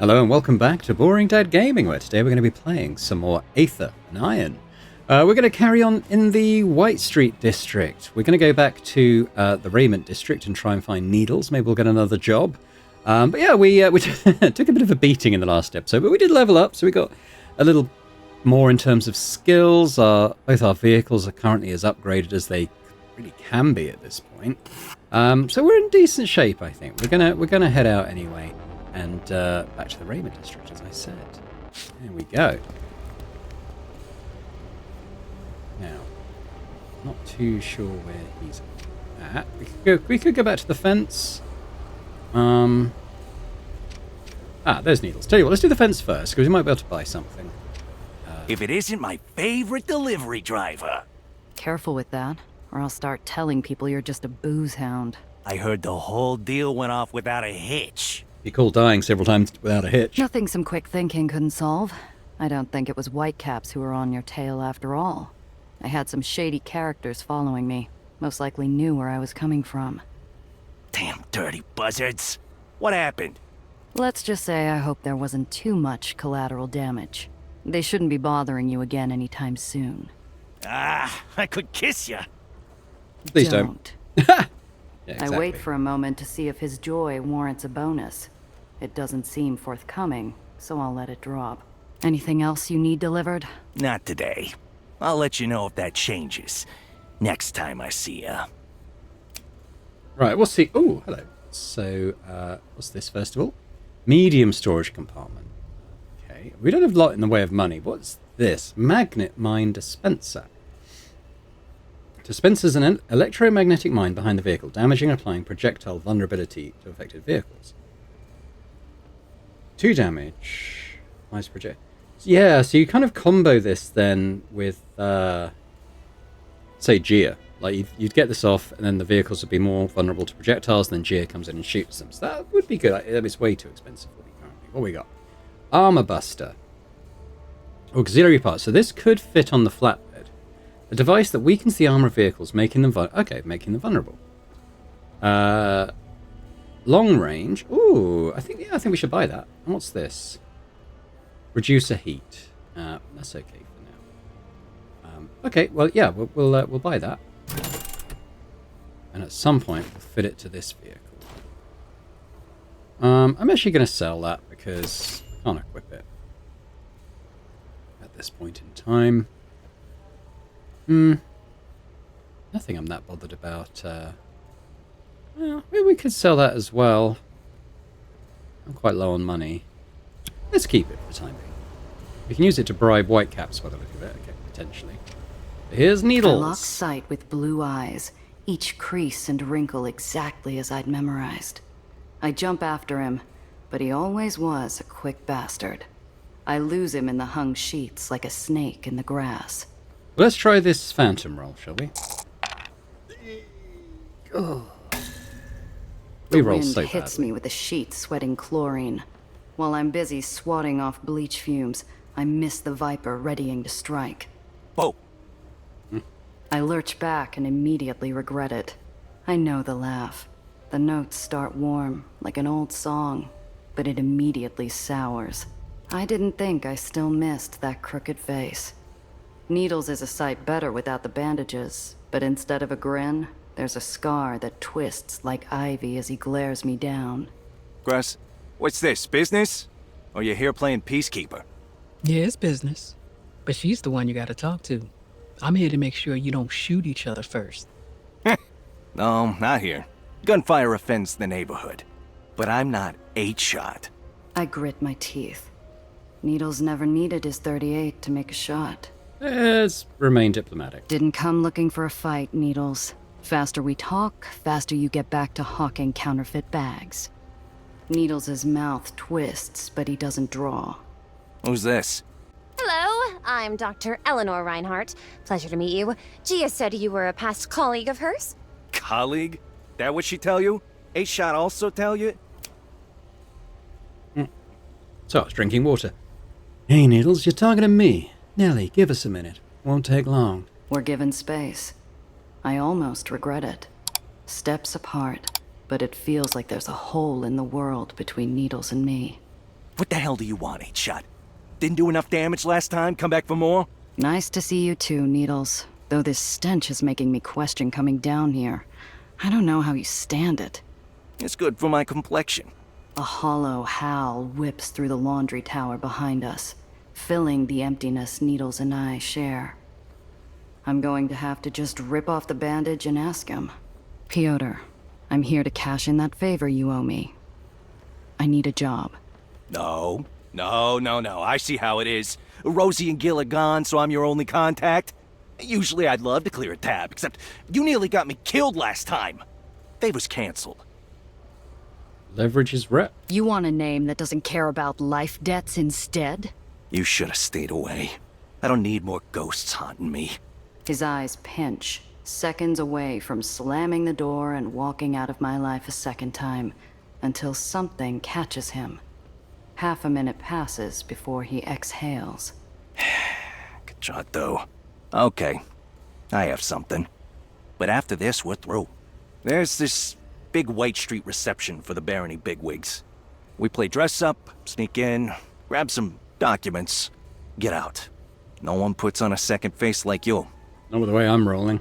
Hello and welcome back to Boring Dad Gaming, where today we're going to be playing some more Aether Iron. We're going to carry on in the White Street district. We're going to go back to the Raiment district and try and find needles. Maybe we'll get another job. But yeah, we took a bit of a beating in the last episode, but we did level up, so we got a little more in terms of skills. Both our vehicles are currently as upgraded as they really can be at this point. So we're in decent shape, I think. We're gonna head out anyway. And back to the Raiment district, as I said. There we go. Now, not too sure where he's at. We could go back to the fence. There's needles. Tell you what, let's do the fence first, because we might be able to buy something. If it isn't my favorite delivery driver. Careful with that, or I'll start telling people you're just a booze hound. I heard the whole deal went off without a hitch. You called dying several times without a hitch. Nothing some quick thinking couldn't solve. I don't think it was Whitecaps who were on your tail after all. I had some shady characters following me. Most likely knew where I was coming from. Damn dirty buzzards. What happened? Let's just say I hope there wasn't too much collateral damage. They shouldn't be bothering you again anytime soon. I could kiss ya. Please don't. Yeah, exactly. I wait for a moment to see if his joy warrants a bonus. It doesn't seem forthcoming, so I'll let it drop. Anything else you need delivered? Not today. I'll let you know if that changes. Next time I see ya. Right, we'll see. Oh, hello. So, what's this first of all? Medium storage compartment. Okay, we don't have a lot in the way of money. What's this? Magnet mine dispenser. Dispenses an electromagnetic mine behind the vehicle, damaging and applying projectile vulnerability to affected vehicles. 2 damage. Nice project. Yeah, so you kind of combo this then with, say, Gia. Like, you'd get this off, and then the vehicles would be more vulnerable to projectiles, and then Gia comes in and shoots them. So that would be good. It's way too expensive for me currently. What we got? Armor Buster. Auxiliary parts. So this could fit on the flatbed. A device that weakens the armor of vehicles, making them vulnerable. Long range. Ooh, I think we should buy that. And what's this? Reducer heat. That's okay for now. Okay, well, yeah, we'll buy that. And at some point, we'll fit it to this vehicle. I'm actually going to sell that because I can't equip it at this point in time. Nothing I'm that bothered about. Well, maybe we could sell that as well. I'm quite low on money. Let's keep it for the time being. We can use it to bribe Whitecaps by the look of it, okay, potentially. Here's needles. I locked sight with blue eyes, each crease and wrinkle exactly as I'd memorized. I jump after him, but he always was a quick bastard. I lose him in the hung sheets like a snake in the grass. Let's try this phantom roll, shall we? Oh. We roll so The wind hits badly. me with the sheets sweating chlorine. While I'm busy swatting off bleach fumes, I miss the Viper readying to strike. Whoa. I lurch back and immediately regret it. I know the laugh. The notes start warm, like an old song, but it immediately sours. I didn't think I still missed that crooked face. Needles is a sight better without the bandages, but instead of a grin, there's a scar that twists like ivy as he glares me down. Grass, what's this, business? Or you here playing peacekeeper? Yeah, it's business. But she's the one you gotta talk to. I'm here to make sure you don't shoot each other first. No, not here. Gunfire offends the neighborhood. But I'm not 8-shot. I grit my teeth. Needles never needed his .38 to make a shot. Let's remain diplomatic. Didn't come looking for a fight, Needles. Faster we talk, faster you get back to hawking counterfeit bags. Needles' mouth twists, but he doesn't draw. Who's this? Hello, I'm Dr. Eleanor Reinhardt. Pleasure to meet you. Gia said you were a past colleague of hers. Colleague? That what she tell you? 8-shot also tell you? So I was drinking water. Hey, Needles, you're talking to me. Nelly, give us a minute. Won't take long. We're given space. I almost regret it. Steps apart, but it feels like there's a hole in the world between Needles and me. What the hell do you want, 8-Shot? Didn't do enough damage last time? Come back for more? Nice to see you too, Needles. Though this stench is making me question coming down here. I don't know how you stand it. It's good for my complexion. A hollow howl whips through the laundry tower behind us, filling the emptiness Needles and I share. I'm going to have to just rip off the bandage and ask him. Piotr, I'm here to cash in that favor you owe me. I need a job. No. I see how it is. Rosie and Gil are gone, so I'm your only contact. Usually I'd love to clear a tab, except you nearly got me killed last time. Favor's canceled. Leverage his rep. You want a name that doesn't care about life debts instead? You should have stayed away. I don't need more ghosts haunting me. His eyes pinch, seconds away from slamming the door and walking out of my life a second time, until something catches him. Half a minute passes before he exhales. Good shot, though. Okay, I have something. But after this, we're through. There's this big White Street reception for the Barony bigwigs. We play dress-up, sneak in, grab some documents, get out. No one puts on a second face like you. Not with the way I'm rolling.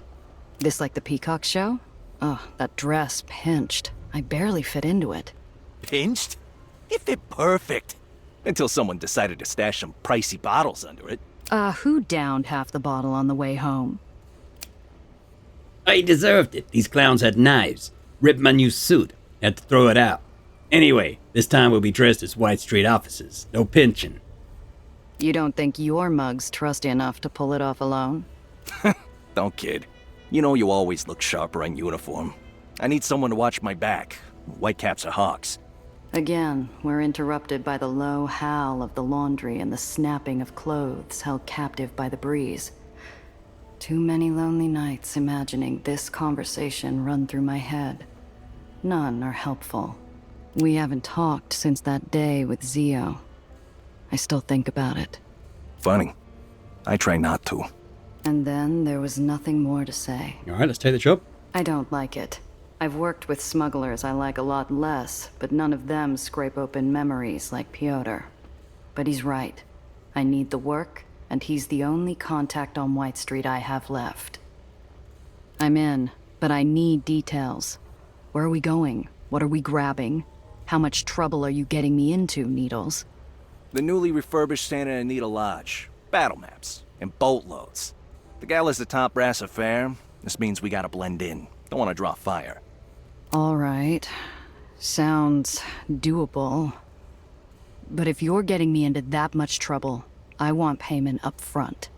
This like the Peacock show? Oh, that dress pinched. I barely fit into it. Pinched? It fit perfect. Until someone decided to stash some pricey bottles under it. Who downed half the bottle on the way home? I deserved it. These clowns had knives. Ripped my new suit. Had to throw it out. Anyway, this time we'll be dressed as White Street officers. No pinching. You don't think your mug's trusty enough to pull it off alone? Don't kid. You know you always look sharper in uniform. I need someone to watch my back. Whitecaps are hawks. Again, we're interrupted by the low howl of the laundry and the snapping of clothes held captive by the breeze. Too many lonely nights imagining this conversation run through my head. None are helpful. We haven't talked since that day with Zio. I still think about it. Funny. I try not to. And then there was nothing more to say. Alright, let's take the job. I don't like it. I've worked with smugglers I like a lot less, but none of them scrape open memories like Piotr. But he's right. I need the work, and he's the only contact on White Street I have left. I'm in, but I need details. Where are we going? What are we grabbing? How much trouble are you getting me into, Needles? The newly refurbished Santa Anita Lodge. Battle maps. And boatloads. The gala's the top brass affair. This means we gotta blend in. Don't wanna draw fire. All right. Sounds doable. But if you're getting me into that much trouble, I want payment up front.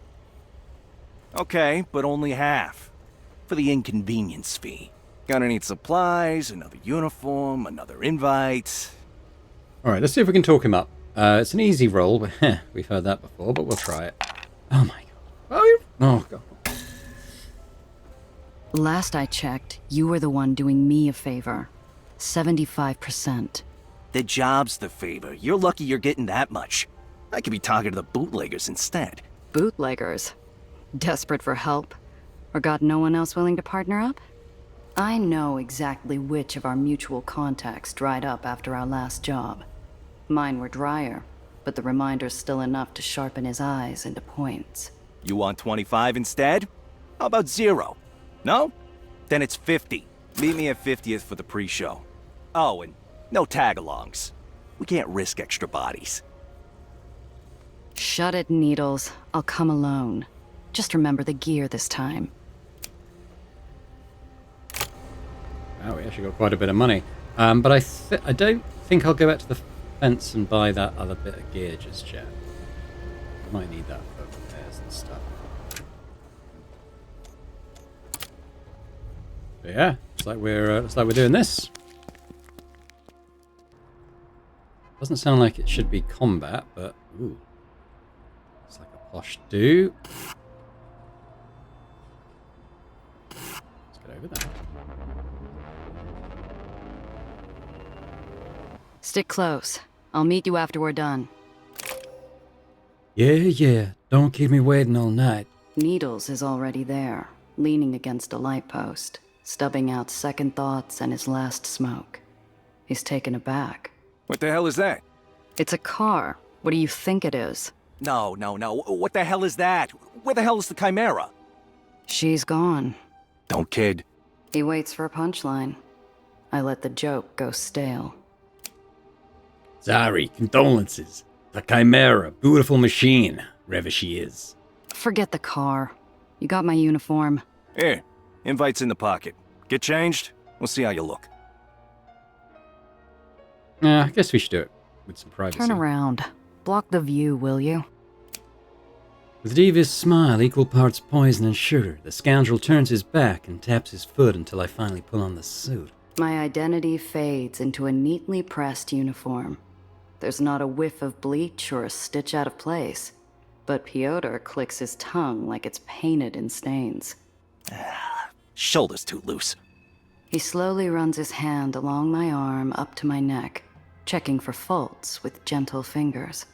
Okay, but only half. For the inconvenience fee. Gonna need supplies, another uniform, another invite. Alright, let's see if we can talk him up. It's an easy roll, but we've heard that before, but we'll try it. Oh my god. Oh god. Last I checked, you were the one doing me a favor. 75%. The job's the favor. You're lucky you're getting that much. I could be talking to the bootleggers instead. Bootleggers? Desperate for help? Or got no one else willing to partner up? I know exactly which of our mutual contacts dried up after our last job. Mine were drier, but the reminder's still enough to sharpen his eyes into points. You want 25 instead? How about 0? No? Then it's 50. Meet me at 50th for the pre-show. Oh, and no tag-alongs. We can't risk extra bodies. Shut it, Needles. I'll come alone. Just remember the gear this time. Wow, we actually got quite a bit of money. But I don't think I'll go back to the fence and buy that other bit of gear just yet. Might need that for repairs and stuff. But yeah, looks like we're doing this. Doesn't sound like it should be combat, but ooh, it's like a posh do. Let's get over there. Stick close. I'll meet you after we're done. Yeah. Don't keep me waiting all night. Needles is already there, leaning against a light post, stubbing out second thoughts and his last smoke. He's taken aback. What the hell is that? It's a car. What do you think it is? No. What the hell is that? Where the hell is the Chimera? She's gone. Don't kid. He waits for a punchline. I let the joke go stale. Sorry, condolences. The Chimera, beautiful machine, wherever she is. Forget the car. You got my uniform. Here, invite's in the pocket. Get changed, we'll see how you look. I guess we should do it with some privacy. Turn around. Block the view, will you? With a devious smile, equal parts poison and sugar, the scoundrel turns his back and taps his foot until I finally pull on the suit. My identity fades into a neatly pressed uniform. There's not a whiff of bleach or a stitch out of place, but Piotr clicks his tongue like it's painted in stains. Shoulder's too loose. He slowly runs his hand along my arm up to my neck, checking for faults with gentle fingers.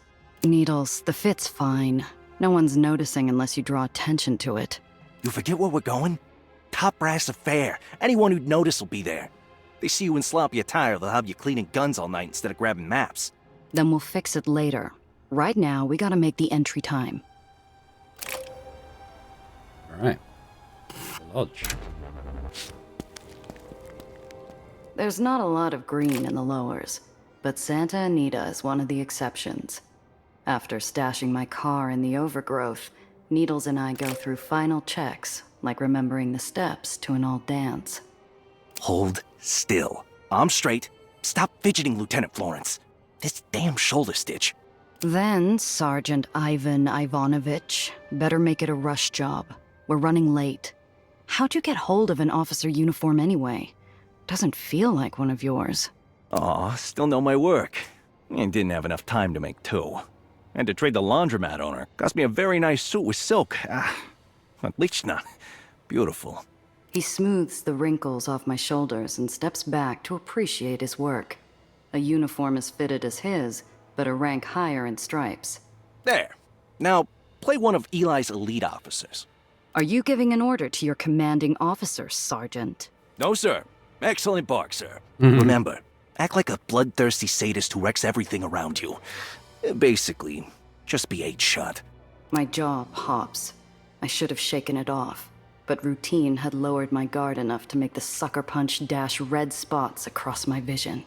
Needles, the fit's fine. No one's noticing unless you draw attention to it. You forget where we're going? Top brass affair. Anyone who'd notice will be there. They see you in sloppy attire, they'll have you cleaning guns all night instead of grabbing maps. Then we'll fix it later. Right now, we gotta make the entry time. Alright. The lodge. There's not a lot of green in the lowers, but Santa Anita is one of the exceptions. After stashing my car in the overgrowth, Needles and I go through final checks, like remembering the steps to an old dance. Hold still. I'm straight. Stop fidgeting, Lieutenant Florence. This damn shoulder stitch. Then, Sergeant Ivan Ivanovich, better make it a rush job. We're running late. How'd you get hold of an officer uniform anyway? Doesn't feel like one of yours. Aw, still know my work. And didn't have enough time to make two. Had to trade the laundromat owner. Cost me a very nice suit with silk. Отлично. Beautiful. He smooths the wrinkles off my shoulders and steps back to appreciate his work. A uniform as fitted as his, but a rank higher in stripes. There. Now, play one of Eli's elite officers. Are you giving an order to your commanding officer, Sergeant? No, sir. Excellent bark, sir. Remember, act like a bloodthirsty sadist who wrecks everything around you. Basically, just be 8-shot. My jaw pops. I should have shaken it off, but routine had lowered my guard enough to make the sucker punch dash red spots across my vision.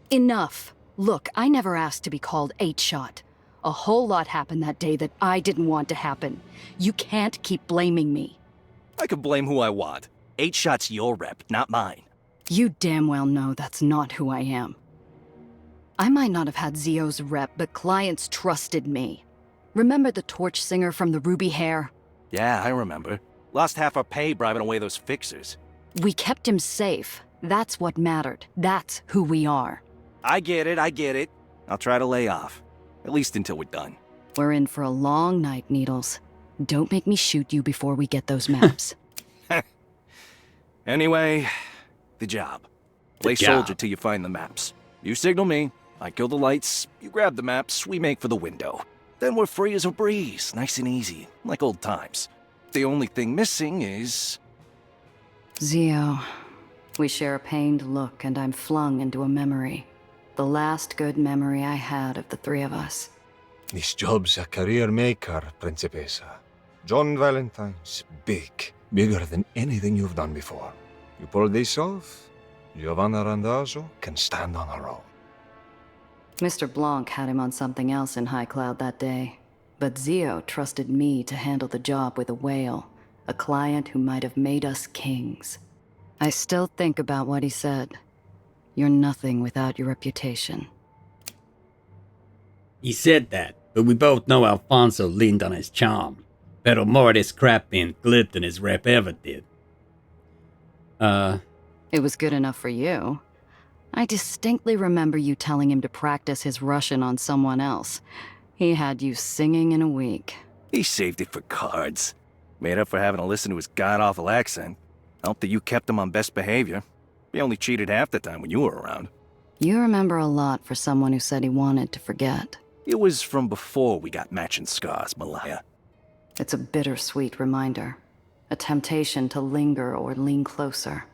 Enough! Look, I never asked to be called 8-shot. A whole lot happened that day that I didn't want to happen. You can't keep blaming me. I can blame who I want. 8-shot's your rep, not mine. You damn well know that's not who I am. I might not have had Zio's rep, but clients trusted me. Remember the torch singer from the Ruby Hair? Yeah, I remember. Lost half our pay bribing away those fixers. We kept him safe. That's what mattered. That's who we are. I get it. I'll try to lay off. At least until we're done. We're in for a long night, Needles. Don't make me shoot you before we get those maps. Anyway, the job. Play soldier till you find the maps. You signal me, I kill the lights, you grab the maps, we make for the window. Then we're free as a breeze, nice and easy, like old times. The only thing missing is... Zio. We share a pained look and I'm flung into a memory. The last good memory I had of the three of us. This job's a career maker, Principessa. John Valentine's big, bigger than anything you've done before. You pull this off, Giovanna Randazzo can stand on her own. Mr. Blanc had him on something else in High Cloud that day. But Zio trusted me to handle the job with a whale, a client who might have made us kings. I still think about what he said. You're nothing without your reputation. He said that, but we both know Alfonso leaned on his charm. Pero more of this crap being glib than his rep ever did. It was good enough for you. I distinctly remember you telling him to practice his Russian on someone else. He had you singing in a week. He saved it for cards. Made up for having to listen to his god-awful accent. Helped that you kept him on best behavior. He only cheated half the time when you were around. You remember a lot for someone who said he wanted to forget. It was from before we got matching scars, Malaya. It's a bittersweet reminder. A temptation to linger or lean closer.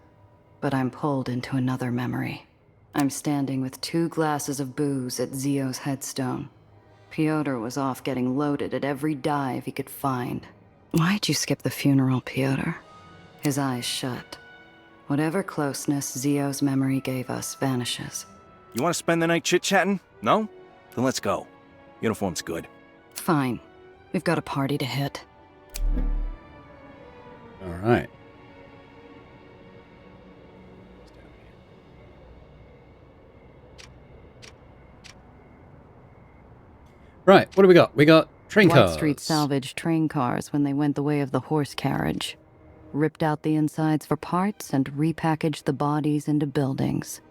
But I'm pulled into another memory. I'm standing with 2 glasses of booze at Zio's headstone. Piotr was off getting loaded at every dive he could find. Why'd you skip the funeral, Piotr? His eyes shut. Whatever closeness Zio's memory gave us vanishes. You want to spend the night chit-chatting? No? Then let's go. Uniform's good. Fine. We've got a party to hit. All right. Right, what do we got? We got train cars. White Street salvaged train cars when they went the way of the horse carriage. Ripped out the insides for parts and repackaged the bodies into buildings.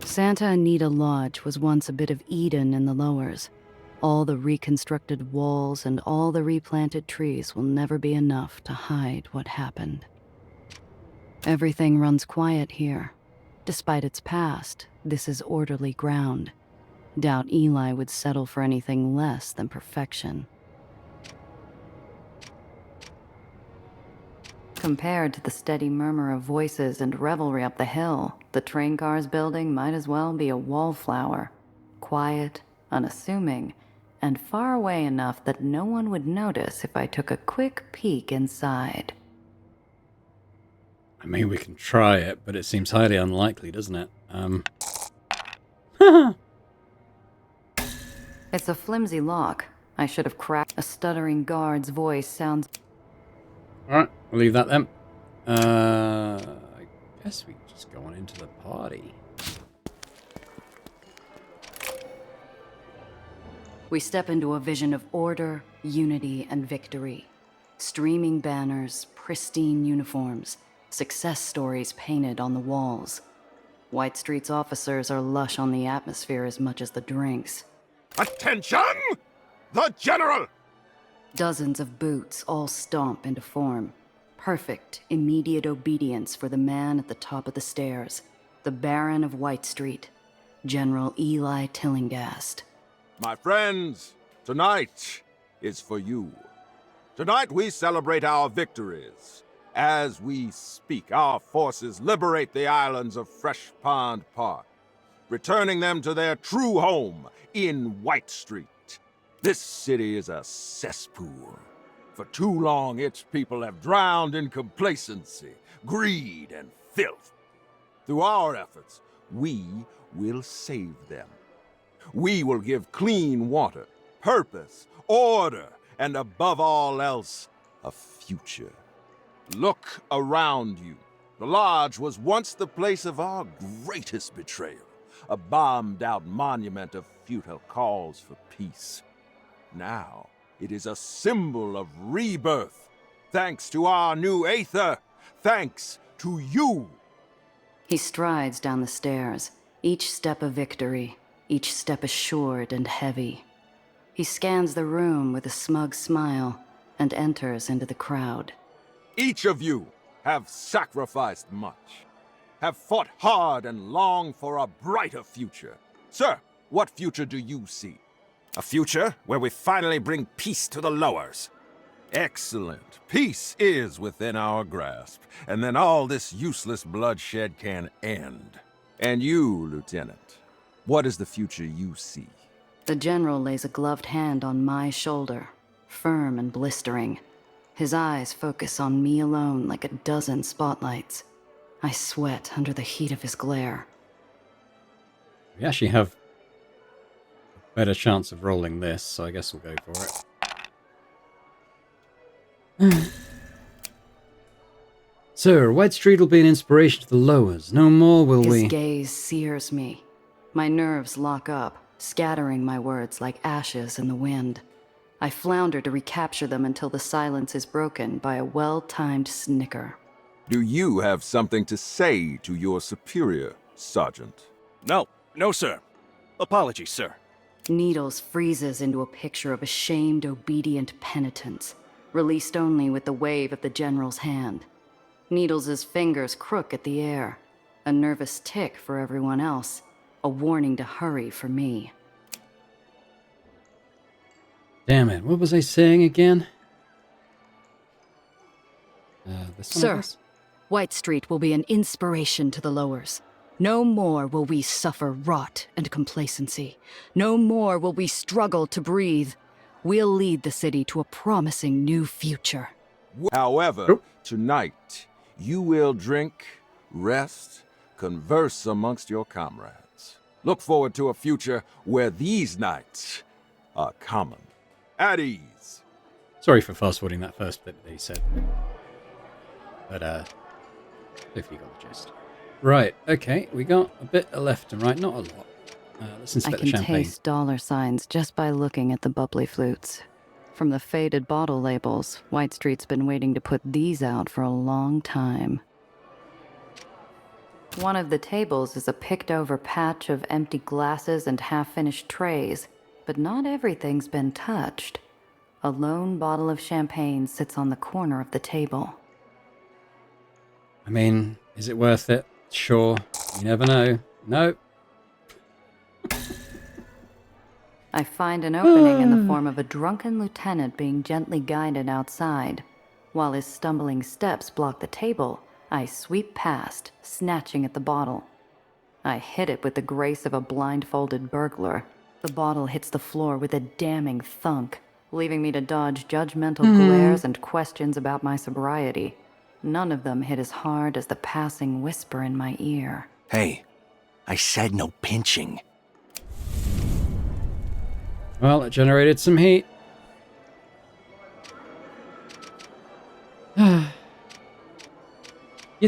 Santa Anita Lodge was once a bit of Eden in the lowers. All the reconstructed walls and all the replanted trees will never be enough to hide what happened. Everything runs quiet here. Despite its past, this is orderly ground. Doubt Eli would settle for anything less than perfection. Compared to the steady murmur of voices and revelry up the hill, the train cars building might as well be a wallflower. Quiet, unassuming, and far away enough that no one would notice if I took a quick peek inside. I mean, we can try it, but it seems highly unlikely, doesn't it? It's a flimsy lock. I should have cracked. A stuttering guard's voice sounds... Alright, we'll leave that then. I guess we can just go on into the party. We step into a vision of order, unity, and victory. Streaming banners, pristine uniforms, success stories painted on the walls. White Street's officers are lush on the atmosphere as much as the drinks. Attention! The General! Dozens of boots all stomp into form. Perfect, immediate obedience for the man at the top of the stairs. The Baron of White Street, General Eli Tillinghast. My friends, tonight is for you. Tonight we celebrate our victories. As we speak, our forces liberate the islands of Fresh Pond Park, returning them to their true home in White Street. This city is a cesspool. For too long, its people have drowned in complacency, greed, and filth. Through our efforts, we will save them. We will give clean water, purpose, order, and above all else, a future. Look around you. The Lodge was once the place of our greatest betrayal, a bombed-out monument of futile calls for peace. Now, it is a symbol of rebirth. Thanks to our new Aether. Thanks to you. He strides down the stairs, each step a victory, each step assured and heavy. He scans the room with a smug smile and enters into the crowd. Each of you have sacrificed much, have fought hard and longed for a brighter future. Sir, what future do you see? A future where we finally bring peace to the lowers. Excellent. Peace is within our grasp, and then all this useless bloodshed can end. And you, Lieutenant, what is the future you see? The General lays a gloved hand on my shoulder, firm and blistering. His eyes focus on me alone like a dozen spotlights. I sweat under the heat of his glare. We actually have a better chance of rolling this, so I guess we'll go for it. Sir, White Street will be an inspiration to the lowers. No more will we... His gaze sears me. My nerves lock up, scattering my words like ashes in the wind. I flounder to recapture them until the silence is broken by a well-timed snicker. Do you have something to say to your superior, Sergeant? No, sir. Apologies, sir. Needles freezes into a picture of ashamed, obedient penitence, released only with the wave of the General's hand. Needles' fingers crook at the air, a nervous tick for everyone else, a warning to hurry for me. Damn it, what was I saying again? This one, I Sir, guess? White Street will be an inspiration to the lowers. No more will we suffer rot and complacency. No more will we struggle to breathe. We'll lead the city to a promising new future. However, tonight, you will drink, rest, converse amongst your comrades. Look forward to a future where these nights are common. At ease. Sorry for fast-forwarding that first bit that he said. But, if you got the gist. Right, okay, we got a bit of left and right, not a lot. Let's I inspect the can champagne. taste dollar signs just by looking at the bubbly flutes. From the faded bottle labels, White Street's been waiting to put these out for a long time. One of the tables is a picked-over patch of empty glasses and half-finished trays, but not everything's been touched. A lone bottle of champagne sits on the corner of the table. I mean, is it worth it? Sure. You never know. No. I find an opening in the form of a drunken lieutenant being gently guided outside. While his stumbling steps block the table, I sweep past, snatching at the bottle. I hit it with the grace of a blindfolded burglar. The bottle hits the floor with a damning thunk, leaving me to dodge judgmental glares and questions about my sobriety. None of them hit as hard as the passing whisper in my ear. Hey, I said no pinching. Well, it generated some heat. You'd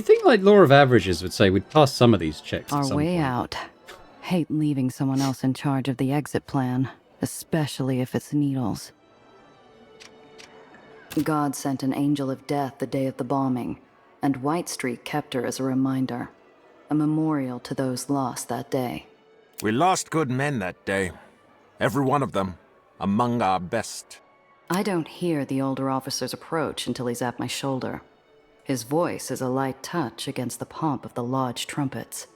think, like, law of averages would say we'd pass some of these checks at Our some way point. out. Hate leaving someone else in charge of the exit plan, especially if it's Needles. God sent an angel of death the day of the bombing, and White Street kept her as a reminder. A memorial to those lost that day. We lost good men that day. Every one of them. Among our best. I don't hear the older officer's approach until he's at my shoulder. His voice is a light touch against the pomp of the lodge trumpets.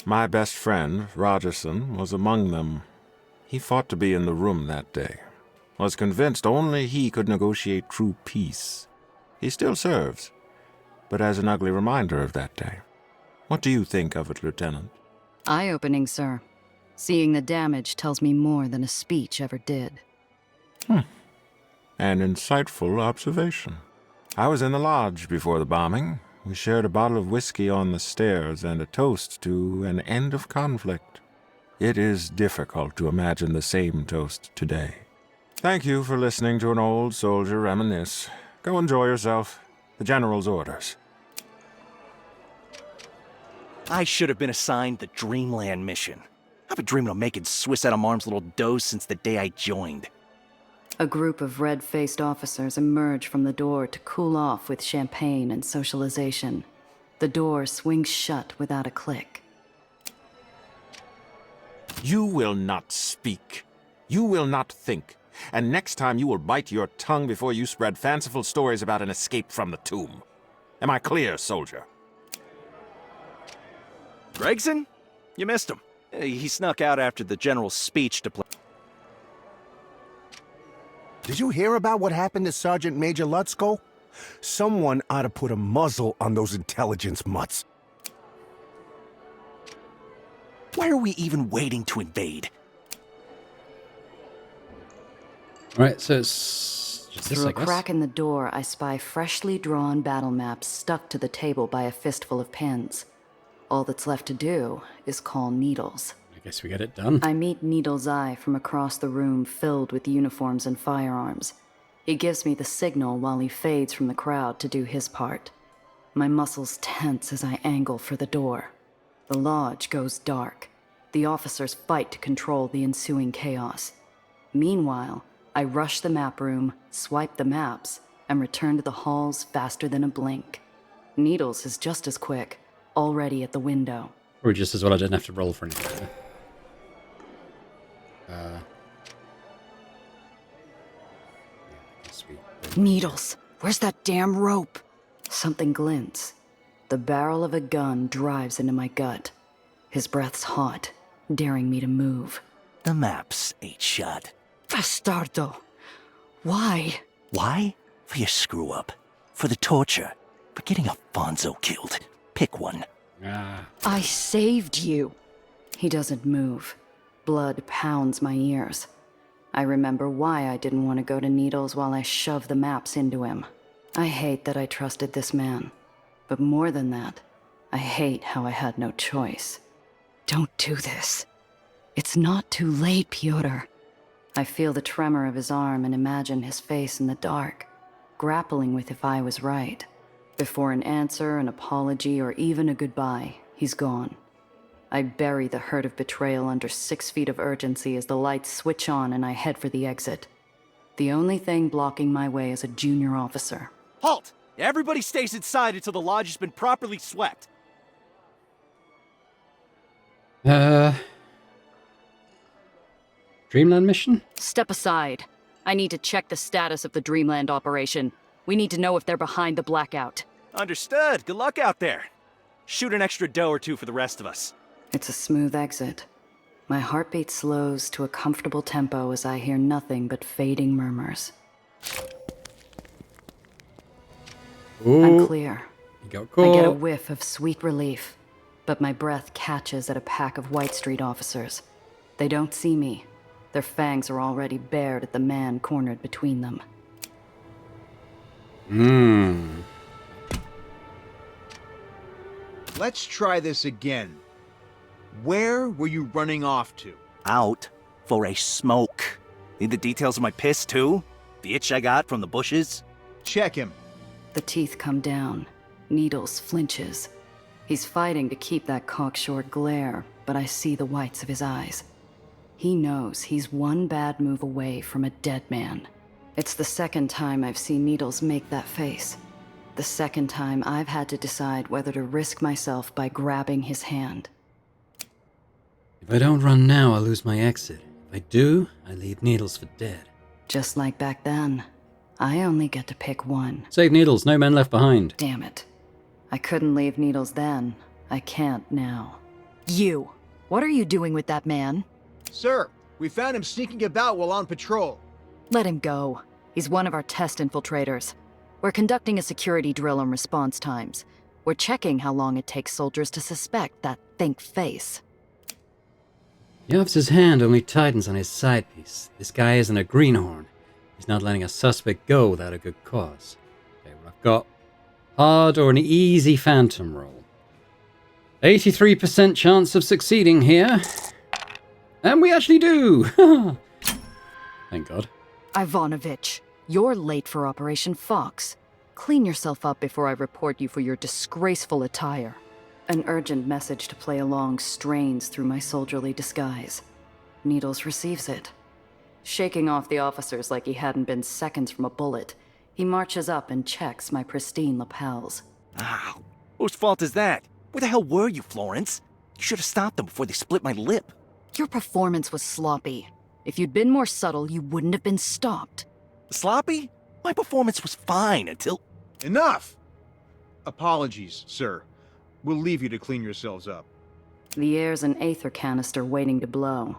My best friend, Rogerson, was among them. He fought to be in the room that day. Was convinced only he could negotiate true peace. He still serves, but as an ugly reminder of that day. What do you think of it, Lieutenant? Eye-opening, sir. Seeing the damage tells me more than a speech ever did. An insightful observation. I was in the lodge before the bombing. We shared a bottle of whiskey on the stairs and a toast to an end of conflict. It is difficult to imagine the same toast today. Thank you for listening to an old soldier reminisce. Go enjoy yourself. The General's orders. I should have been assigned the Dreamland mission. I've been dreaming of making Swiss out of Marm's little dough since the day I joined. A group of red-faced officers emerge from the door to cool off with champagne and socialization. The door swings shut without a click. You will not speak. You will not think. And next time you will bite your tongue before you spread fanciful stories about an escape from the tomb. Am I clear, soldier? Gregson? You missed him. He snuck out after the General's speech to play. Did you hear about what happened to Sergeant Major Lutzko? Someone ought to put a muzzle on those intelligence mutts. Why are we even waiting to invade? Right, so it's just this, Through I a guess. crack in the door, I spy freshly drawn battle maps stuck to the table by a fistful of pins. All that's left to do is call Needles. I guess we get it done. I meet Needles' eye from across the room filled with uniforms and firearms. He gives me the signal while he fades from the crowd to do his part. My muscles tense as I angle for the door. The lodge goes dark. The officers fight to control the ensuing chaos. Meanwhile, I rush the map room, swipe the maps, and return to the halls faster than a blink. Needles is just as quick, already at the window. Or just as well I didn't have to roll for anything. Needles, where's that damn rope? Something glints. The barrel of a gun drives into my gut. His breath's hot, daring me to move. The maps ain't shut. Bastardo! Why? Why? For your screw-up. For the torture. For getting Alfonso killed. Pick one. Ah. I saved you. He doesn't move. Blood pounds my ears. I remember why I didn't want to go to Needles while I shoved the maps into him. I hate that I trusted this man. But more than that, I hate how I had no choice. Don't do this. It's not too late, Pyotr. I feel the tremor of his arm and imagine his face in the dark, grappling with if I was right. Before an answer, an apology, or even a goodbye, he's gone. I bury the hurt of betrayal under 6 feet of urgency as the lights switch on and I head for the exit. The only thing blocking my way is a junior officer. Halt! Everybody stays inside until the lodge has been properly swept. Dreamland mission? Step aside. I need to check the status of the Dreamland operation. We need to know if they're behind the blackout. Understood. Good luck out there. Shoot an extra dough or two for the rest of us. It's a smooth exit. My heartbeat slows to a comfortable tempo as I hear nothing but fading murmurs. Ooh, I'm clear. you got I get a caught. whiff of sweet relief, but my breath catches at a pack of White Street officers. They don't see me. Their fangs are already bared at the man cornered between them. Let's try this again. Where were you running off to? Out for a smoke. Need the details of my piss, too? The itch I got from the bushes? Check him. The teeth come down. Needles flinches. He's fighting to keep that cocksure glare, but I see the whites of his eyes. He knows he's one bad move away from a dead man. It's the second time I've seen Needles make that face. The second time I've had to decide whether to risk myself by grabbing his hand. If I don't run now, I'll lose my exit. If I do, I leave Needles for dead. Just like back then, I only get to pick one. Save Needles, no men left behind. Damn it. I couldn't leave Needles then. I can't now. You! What are you doing with that man? Sir, we found him sneaking about while on patrol. Let him go. He's one of our test infiltrators. We're conducting a security drill on response times. We're checking how long it takes soldiers to suspect that think face. The officer's hand only tightens on his side piece. This guy isn't a greenhorn. He's not letting a suspect go without a good cause. Okay, what I've got: hard or an easy phantom roll. 83% chance of succeeding here. And we actually do! Thank God. Ivanovich, you're late for Operation Fox. Clean yourself up before I report you for your disgraceful attire. An urgent message to play along strains through my soldierly disguise. Needles receives it. Shaking off the officers like he hadn't been seconds from a bullet, he marches up and checks my pristine lapels. Ow. Whose fault is that? Where the hell were you, Florence? You should have stopped them before they split my lip. Your performance was sloppy. If you'd been more subtle, you wouldn't have been stopped. Sloppy? My performance was fine until... Enough! Apologies, sir. We'll leave you to clean yourselves up. The air's an Aether canister waiting to blow.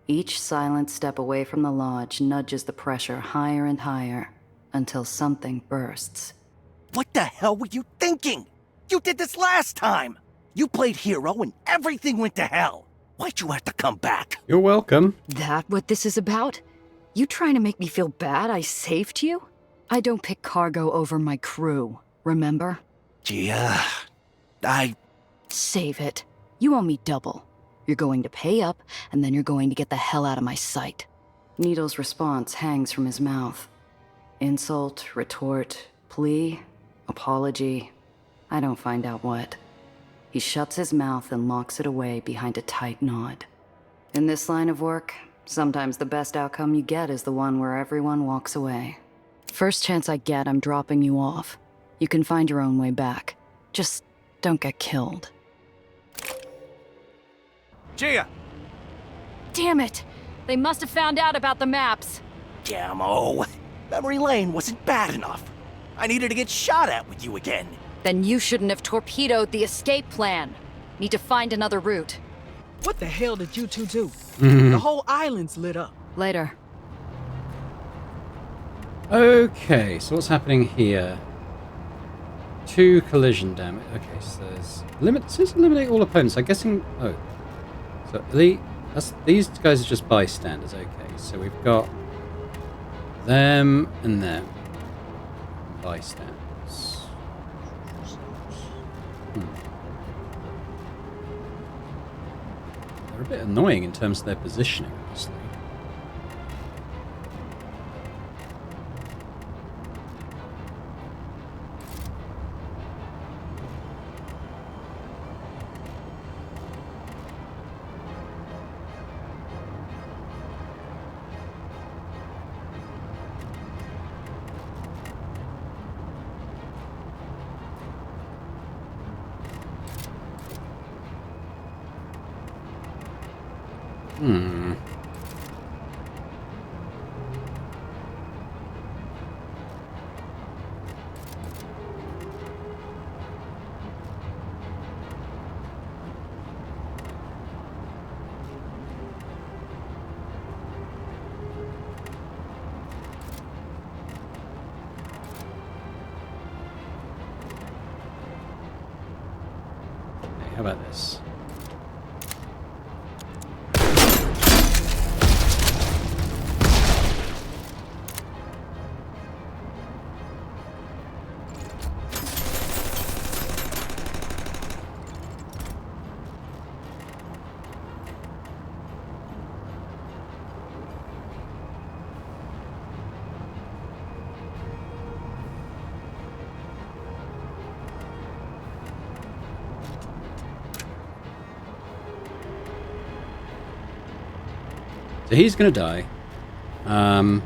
Each silent step away from the lodge nudges the pressure higher and higher, until something bursts. What the hell were you thinking? You did this last time! You played hero and everything went to hell! Why'd you have to come back? You're welcome. That what this is about? You trying to make me feel bad I saved you? I don't pick cargo over my crew, remember? Gee, Save it. You owe me double. You're going to pay up, and then you're going to get the hell out of my sight. Needle's response hangs from his mouth. Insult, retort, plea, apology. I don't find out what. He shuts his mouth and locks it away behind a tight nod. In this line of work, sometimes the best outcome you get is the one where everyone walks away. First chance I get, I'm dropping you off. You can find your own way back. Just don't get killed. Gia! Damn it! They must have found out about the maps. Gammo. Memory lane wasn't bad enough. I needed to get shot at with you again. Then you shouldn't have torpedoed the escape plan. Need to find another route. What the hell did you two do? The whole island's lit up. Later. Okay, so what's happening here? 2 collision damage. Okay, so there's limit. It says eliminate all opponents. I'm guessing. Oh, so these guys are just bystanders. Okay, so we've got them and them bystanders. They're a bit annoying in terms of their positioning, honestly. How about this? So he's going to die. And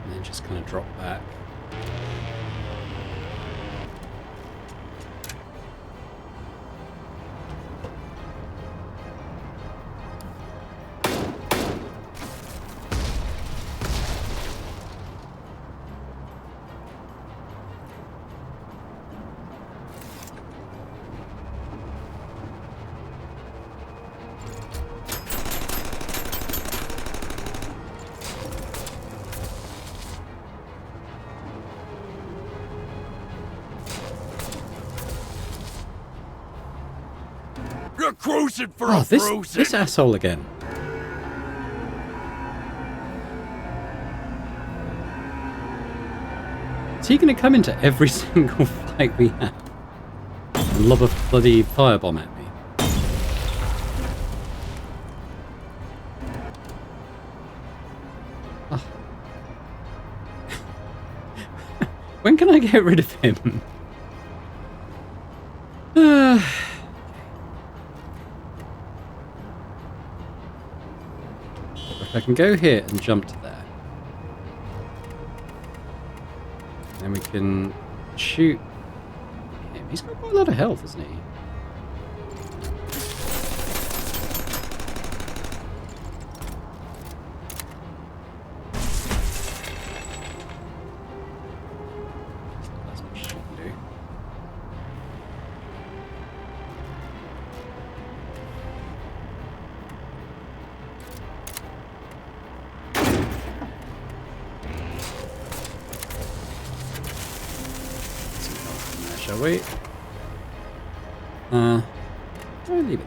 then just kind of drop back. You're cruising for Oh, a this asshole again. Is he going to come into every single fight we have and lob a bloody firebomb at me? Oh. When can I get rid of him? I can go here and jump to there. Then we can shoot him. He's got quite a lot of health, isn't he? That's what she can do. Shall we? I'll leave it.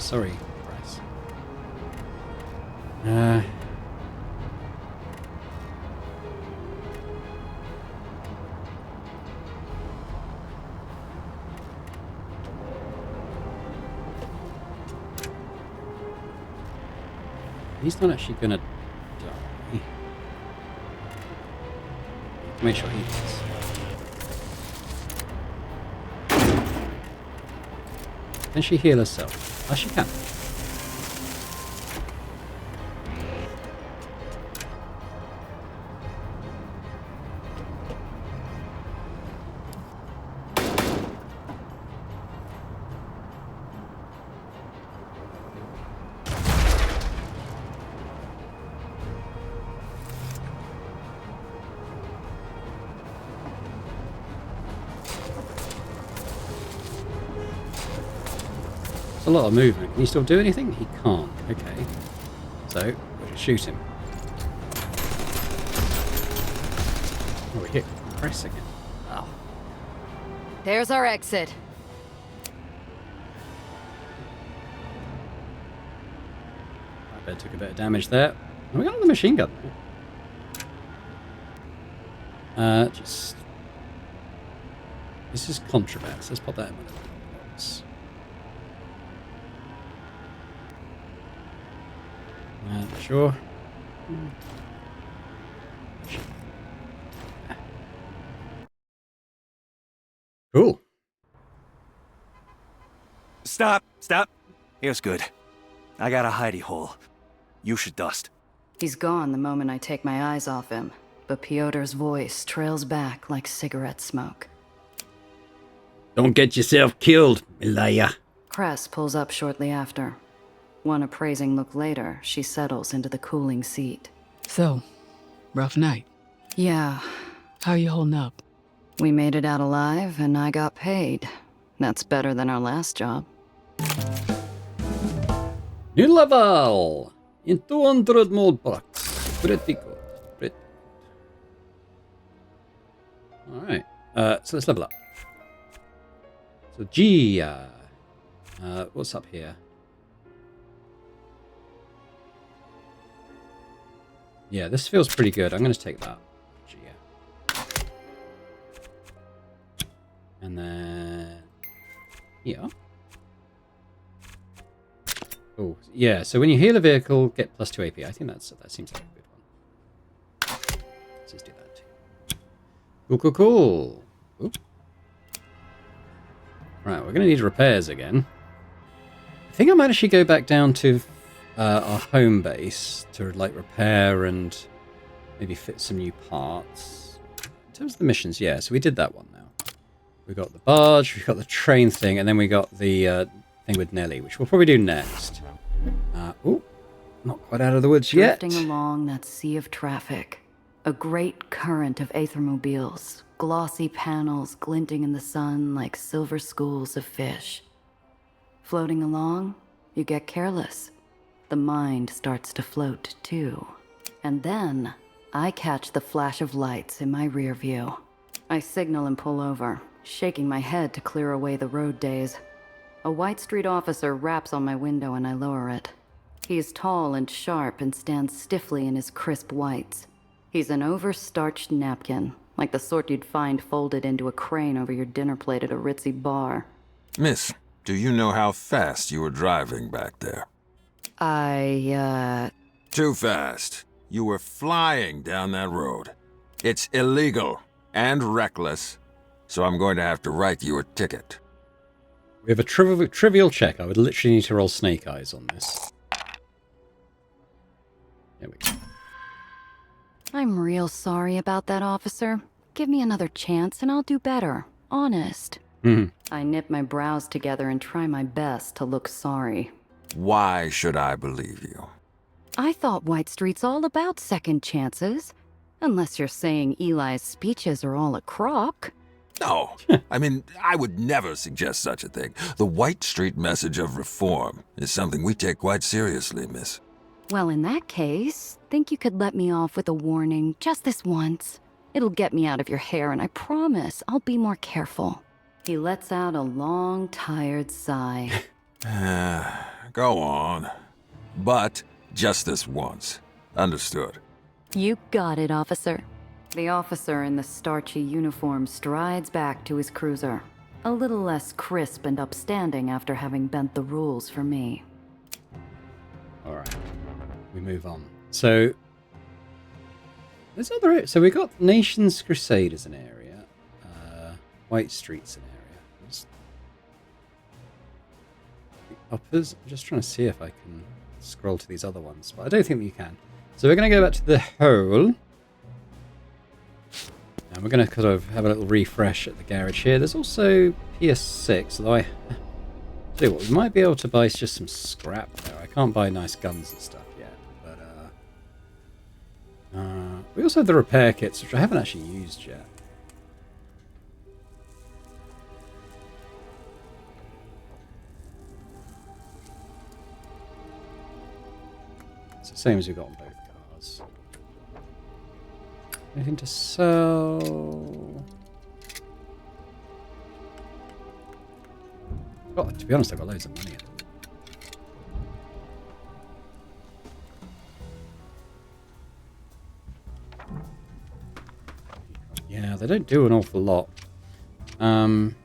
Sorry, Bryce. He's not actually gonna die. Make sure he does. Can she heal herself? Oh, she can. A lot of movement. Can he still do anything? He can't. Okay. So, we'll just shoot him. Oh, we hit press again. Oh. There's our exit. I bet took a bit of damage there. Oh, we got the machine gun there. Just... This is contraband, so let's pop that in my little box. Sure. Cool. Stop! Here's good. I got a hidey hole. You should dust. He's gone the moment I take my eyes off him, but Pyotr's voice trails back like cigarette smoke. Don't get yourself killed, Milaya. Cress pulls up shortly after. One appraising look later, she settles into the cooling seat. So, rough night. Yeah. How you holding up? We made it out alive, and I got paid. That's better than our last job. New level! In 200 more bucks. Pretty good. Pretty good. Alright. So let's level up. So G. What's up here? Yeah, this feels pretty good. I'm going to take that. Yeah. And then... here. Oh, yeah. So when you heal a vehicle, get +2 AP. I think that seems like a good one. Let's just do that too. Cool. Oop. Right, we're going to need repairs again. I think I might actually go back down to... our home base to like repair and maybe fit some new parts. In terms of the missions, yeah, so we did that one now. We got the barge, we got the train thing, and then we got the thing with Nelly, which we'll probably do next. Oh, not quite out of the woods yet. Drifting along that sea of traffic, a great current of aethermobiles, glossy panels glinting in the sun like silver schools of fish. Floating along, you get careless. The mind starts to float, too. And then, I catch the flash of lights in my rear view. I signal and pull over, shaking my head to clear away the road daze. A White Street officer raps on my window and I lower it. He is tall and sharp and stands stiffly in his crisp whites. He's an over-starched napkin, like the sort you'd find folded into a crane over your dinner plate at a ritzy bar. Miss, do you know how fast you were driving back there? Too fast. You were flying down that road. It's illegal and reckless, so I'm going to have to write you a ticket. We have a trivial check. I would literally need to roll snake eyes on this. There we go. I'm real sorry about that, officer. Give me another chance and I'll do better. Honest. I knit my brows together and try my best to look sorry. Why should I believe you? I thought White Street's all about second chances. Unless you're saying Eli's speeches are all a crock. No. I mean, I would never suggest such a thing. The White Street message of reform is something we take quite seriously, miss. Well, in that case, think you could let me off with a warning just this once. It'll get me out of your hair, and I promise I'll be more careful. He lets out a long, tired sigh. go on. But just this once. Understood. You got it, officer. The officer in the starchy uniform strides back to his cruiser, a little less crisp and upstanding after having bent the rules for me. Alright, we move on. So, there's other. So we got Nations Crusade as an area, White Street's an area. The uppers. I'm just trying to see if I can scroll to these other ones, but I don't think we can. So we're going to go back to the hole. And we're going to kind of have a little refresh at the garage here. There's also PS6, although tell you what, we might be able to buy just some scrap there. I can't buy nice guns and stuff yet, but we also have the repair kits, which I haven't actually used yet. It's the same as we've got on both cars. Anything to sell? Oh, to be honest, I've got loads of money in it. Yeah, they don't do an awful lot. Stash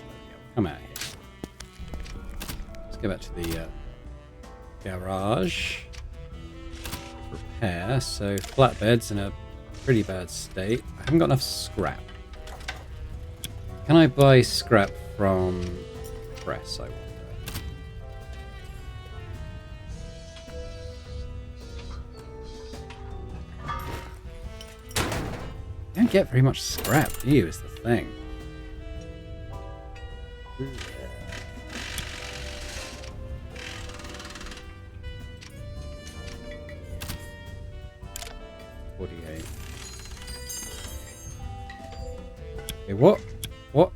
them. Come out here. Let's go back to the garage. Repair. So flatbed's in a pretty bad state. I haven't got enough scrap. Can I buy scrap from press, I wonder? You don't get very much scrap, do you, is the thing. Okay,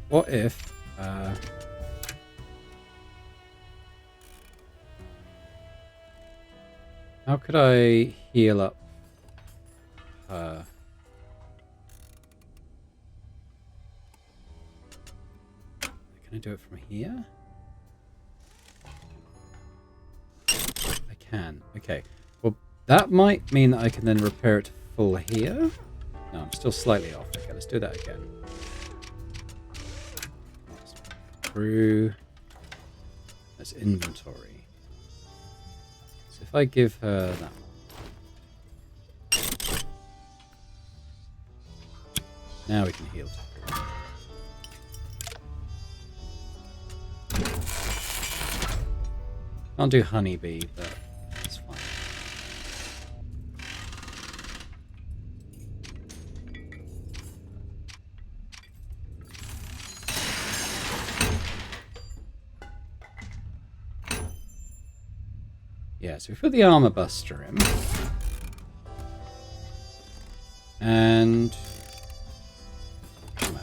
what if how could I heal up can I do it from here? I can. Okay. Well, that might mean that I can then repair it to full here. No, I'm still slightly off. Okay, let's do that again. Through. That's inventory. So if I give her that one. Now we can heal to her. Can't do honeybee, but it's fine. Yeah, so we put the armor buster in. And come out.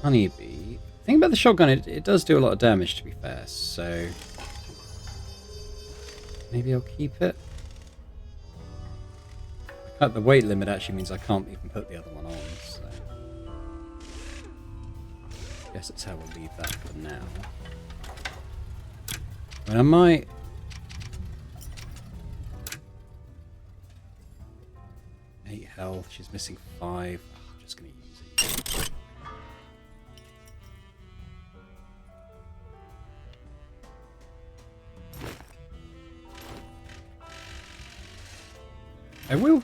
Honeybee. The thing about the shotgun, it does do a lot of damage, to be fair, so maybe I'll keep it. The weight limit actually means I can't even put the other one on, so I guess that's how we'll leave that for now. But I might... Eight health, she's missing 5. I'm just going to use it. I will.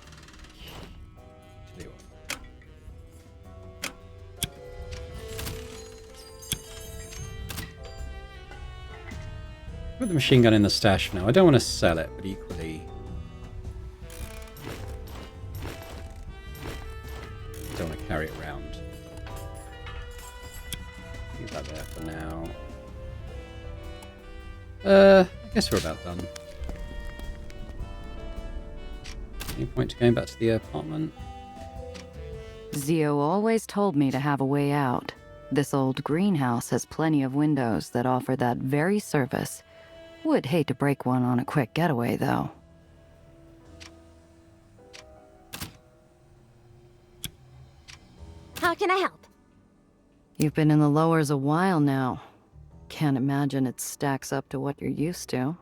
Put the machine gun in the stash for now. I don't want to sell it, but equally, I don't want to carry it around. Leave that there for now. I guess we're about done. Any point to going back to the apartment? Zio always told me to have a way out. This old greenhouse has plenty of windows that offer that very service. Would hate to break one on a quick getaway, though. How can I help? You've been in the lowers a while now. Can't imagine it stacks up to what you're used to.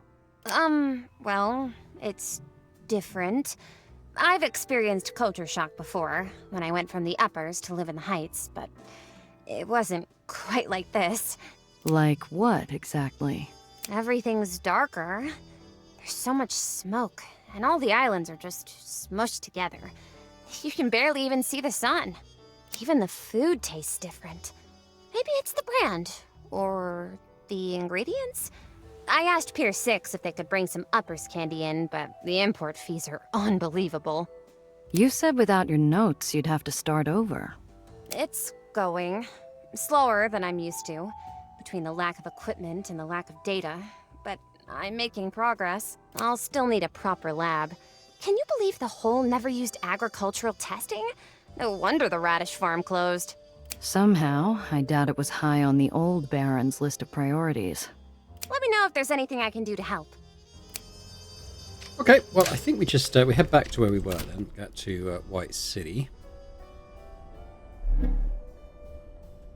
Well, it's different. I've experienced culture shock before, when I went from the uppers to live in the heights, but it wasn't quite like this. Like what, exactly? Everything's darker. There's so much smoke, and all the islands are just smushed together. You can barely even see the sun. Even the food tastes different. Maybe it's the brand, or the ingredients? I asked Pier 6 if they could bring some uppers candy in, but the import fees are unbelievable. You said without your notes you'd have to start over. It's going. Slower than I'm used to, between the lack of equipment and the lack of data, but I'm making progress. I'll still need a proper lab. Can you believe the whole never used agricultural testing? No wonder the radish farm closed. Somehow, I doubt it was high on the old Baron's list of priorities. Let me know if there's anything I can do to help. Okay, well, I think we just we head back to where we were then. Got to White City.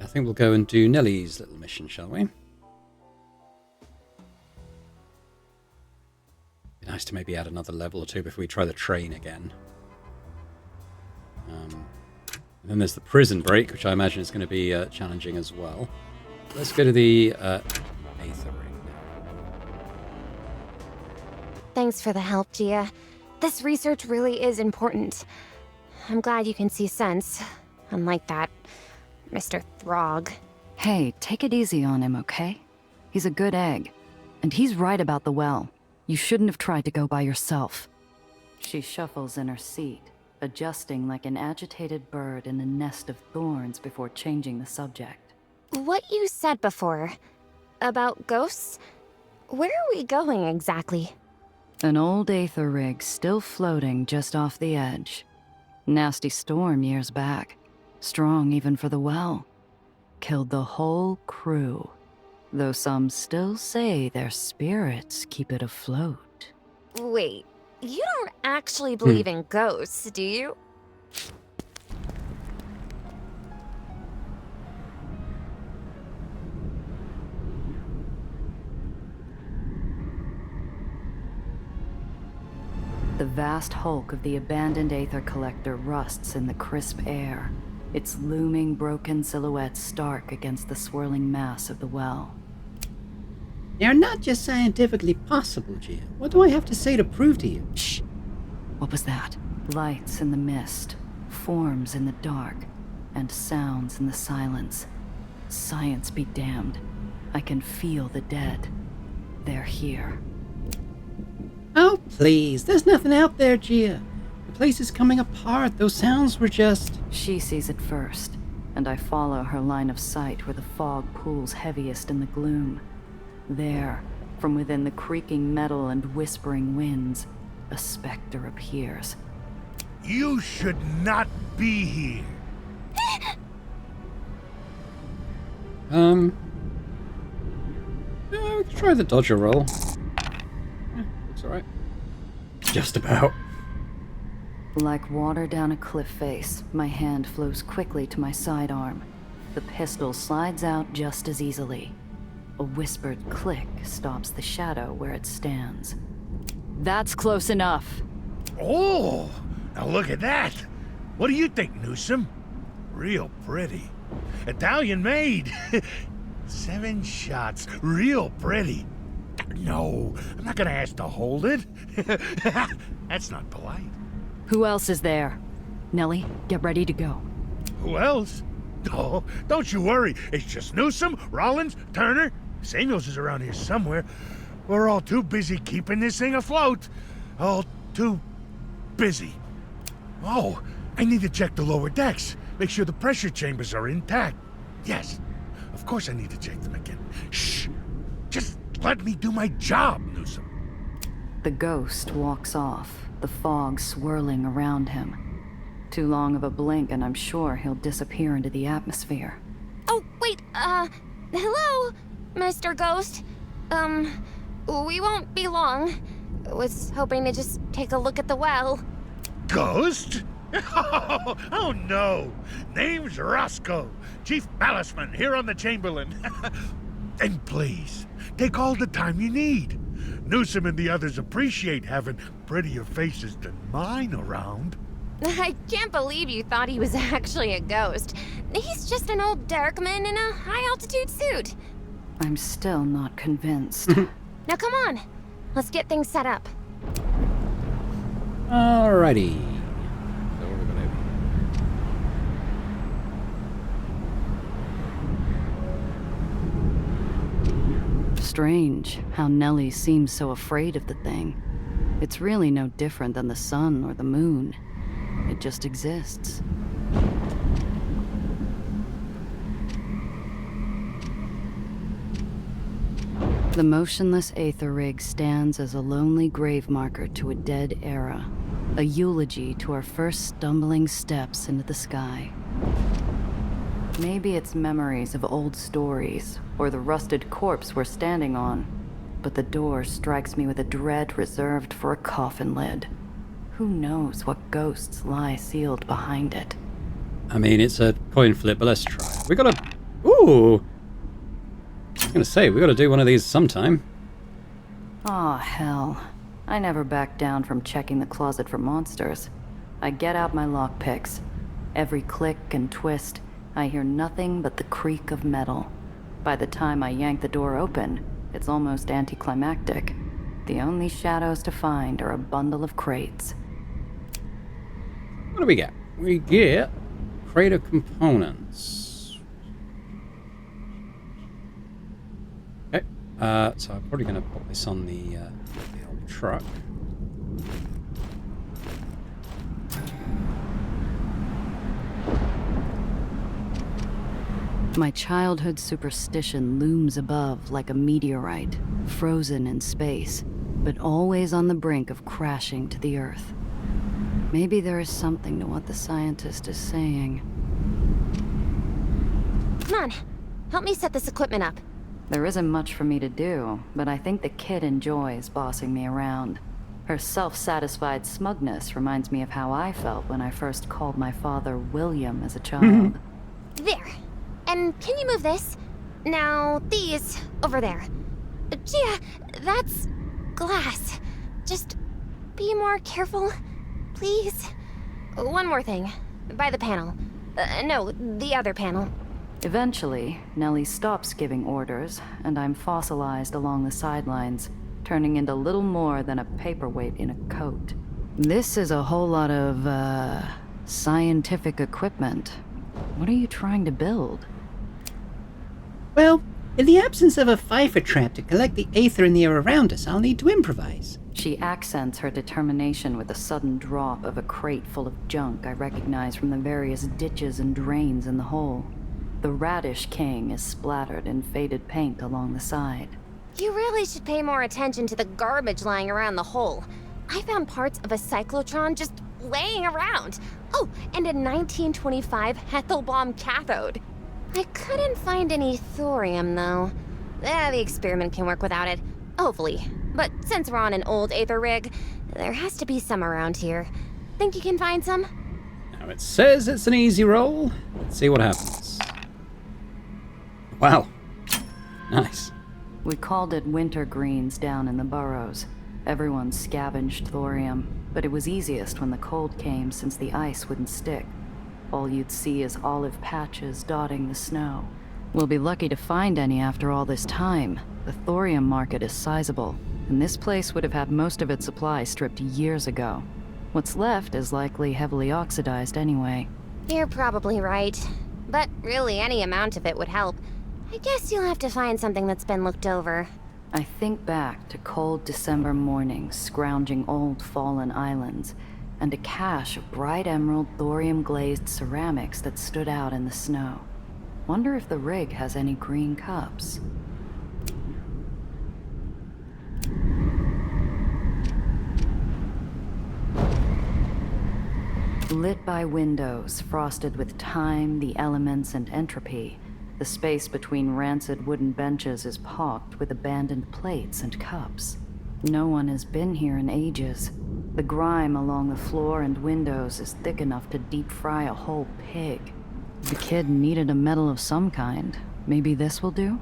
I think we'll go and do Nellie's little mission, shall we? Be nice to maybe add another level or two before we try the train again. And then there's the prison break, which I imagine is going to be challenging as well. Let's go to the Aether Ring now. Thanks for the help, Gia. This research really is important. I'm glad you can see sense. Unlike that Mr. Throg. Hey, take it easy on him, okay? He's a good egg. And he's right about the well. You shouldn't have tried to go by yourself. She shuffles in her seat, adjusting like an agitated bird in a nest of thorns before changing the subject. What you said before about ghosts? Where are we going exactly? An old Aether rig still floating just off the edge. Nasty storm years back. Strong even for the well. Killed the whole crew. Though some still say their spirits keep it afloat. Wait, you don't actually believe in ghosts, do you? The vast hulk of the abandoned Aether collector rusts in the crisp air, its looming broken silhouette stark against the swirling mass of the well. They're not just scientifically possible, Gia. What do I have to say to prove to you? Shh! What was that? Lights in the mist, forms in the dark, and sounds in the silence. Science be damned. I can feel the dead. They're here. Oh, please. There's nothing out there, Gia. The place is coming apart. Those sounds were just... She sees it first, and I follow her line of sight where the fog pools heaviest in the gloom. There, from within the creaking metal and whispering winds, a specter appears. You should not be here. We can try the dodger roll. Looks alright. Just about. Like water down a cliff face, my hand flows quickly to my sidearm. The pistol slides out just as easily. A whispered click stops the shadow where it stands. That's close enough. Oh, now look at that. What do you think, Newsom? Real pretty. Italian made. 7 shots. Real pretty. No, I'm not gonna ask to hold it. That's not polite. Who else is there? Nellie, get ready to go. Who else? Oh, don't you worry. It's just Newsom, Rollins, Turner. Samuels is around here somewhere. We're all too busy keeping this thing afloat. All too busy. Oh, I need to check the lower decks. Make sure the pressure chambers are intact. Yes, of course I need to check them again. Shh! Just let me do my job, Newsom. The ghost walks off, the fog swirling around him. Too long of a blink and I'm sure he'll disappear into the atmosphere. Oh, wait, hello, Mr. Ghost. We won't be long. Was hoping to just take a look at the well. Ghost? Oh, no. Name's Roscoe, Chief Ballasman here on the Chamberlain. And please, take all the time you need. Newsom and the others appreciate having prettier faces than mine around. I can't believe you thought he was actually a ghost. He's just an old Darkman in a high-altitude suit. I'm still not convinced. Now come on, let's get things set up. Alrighty. So what are we gonna do? Strange how Nellie seems so afraid of the thing. It's really no different than the sun or the moon. It just exists. The motionless Aether rig stands as a lonely grave marker to a dead era, a eulogy to our first stumbling steps into the sky. Maybe it's memories of old stories, or the rusted corpse we're standing on, but the door strikes me with a dread reserved for a coffin lid. Who knows what ghosts lie sealed behind it? I mean, it's a coin flip, but let's try. We gotta... Ooh! I was gonna say, we gotta do one of these sometime. Aw, hell. I never back down from checking the closet for monsters. I get out my lockpicks. Every click and twist, I hear nothing but the creak of metal. By the time I yank the door open, it's almost anticlimactic. The only shadows to find are a bundle of crates. What do we get? We get crate of components. Okay, so I'm probably going to put this on the old truck. My childhood superstition looms above like a meteorite, frozen in space, but always on the brink of crashing to the earth. Maybe there is something to what the scientist is saying. Come on, help me set this equipment up. There isn't much for me to do, but I think the kid enjoys bossing me around. Her self-satisfied smugness reminds me of how I felt when I first called my father William as a child. There. And can you move this? Now, these over there. Gia, that's glass. Just be more careful, please. One more thing. By the panel. No, the other panel. Eventually, Nellie stops giving orders, and I'm fossilized along the sidelines, turning into little more than a paperweight in a coat. This is a whole lot of, scientific equipment. What are you trying to build? Well, in the absence of a Pfeiffer trap to collect the aether in the air around us, I'll need to improvise. She accents her determination with a sudden drop of a crate full of junk I recognize from the various ditches and drains in the hole. The Radish King is splattered in faded paint along the side. You really should pay more attention to the garbage lying around the hole. I found parts of a cyclotron just laying around. Oh, and a 1925 Hethelbaum cathode. I couldn't find any thorium, though. The experiment can work without it. Hopefully. But since we're on an old Aether rig, there has to be some around here. Think you can find some? Now it says it's an easy roll. Let's see what happens. Wow. Nice. We called it winter greens down in the burrows. Everyone scavenged thorium, but it was easiest when the cold came since the ice wouldn't stick. All you'd see is olive patches dotting the snow. We'll be lucky to find any after all this time. The thorium market is sizable, and this place would have had most of its supply stripped years ago. What's left is likely heavily oxidized anyway. You're probably right. But really, any amount of it would help. I guess you'll have to find something that's been looked over. I think back to cold December mornings scrounging old fallen islands, and a cache of bright emerald thorium-glazed ceramics that stood out in the snow. Wonder if the rig has any green cups. Lit by windows frosted with time, the elements, and entropy, the space between rancid wooden benches is pocked with abandoned plates and cups. No one has been here in ages. The grime along the floor and windows is thick enough to deep fry a whole pig. The kid needed a metal of some kind. Maybe this will do?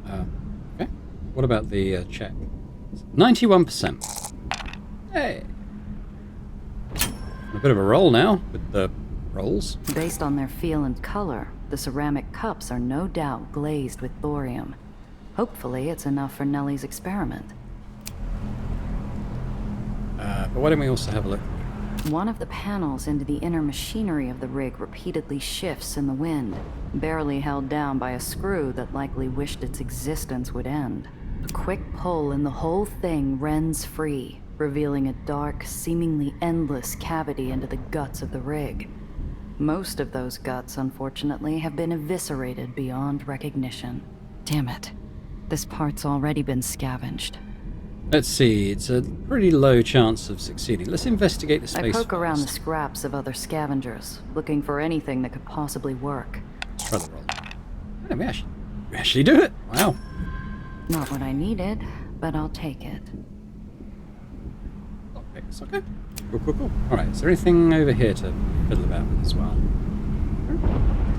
Okay. What about the check? 91%. Hey. A bit of a roll now with the rolls. Based on their feel and color, the ceramic cups are no doubt glazed with thorium. Hopefully it's enough for Nellie's experiment. But why don't we also have a look? One of the panels into the inner machinery of the rig repeatedly shifts in the wind, barely held down by a screw that likely wished its existence would end. A quick pull and the whole thing rends free, revealing a dark, seemingly endless cavity into the guts of the rig. Most of those guts, unfortunately, have been eviscerated beyond recognition. Damn it. This part's already been scavenged. Let's see, it's a pretty low chance of succeeding. Let's investigate the space. I poke around the first. scraps of other scavengers, looking for anything that could possibly work. Let's try the roll. Oh, we actually do it. Wow. Not what I needed, but I'll take it. Okay, it's okay. Cool. Alright, is there anything over here to fiddle about with as well?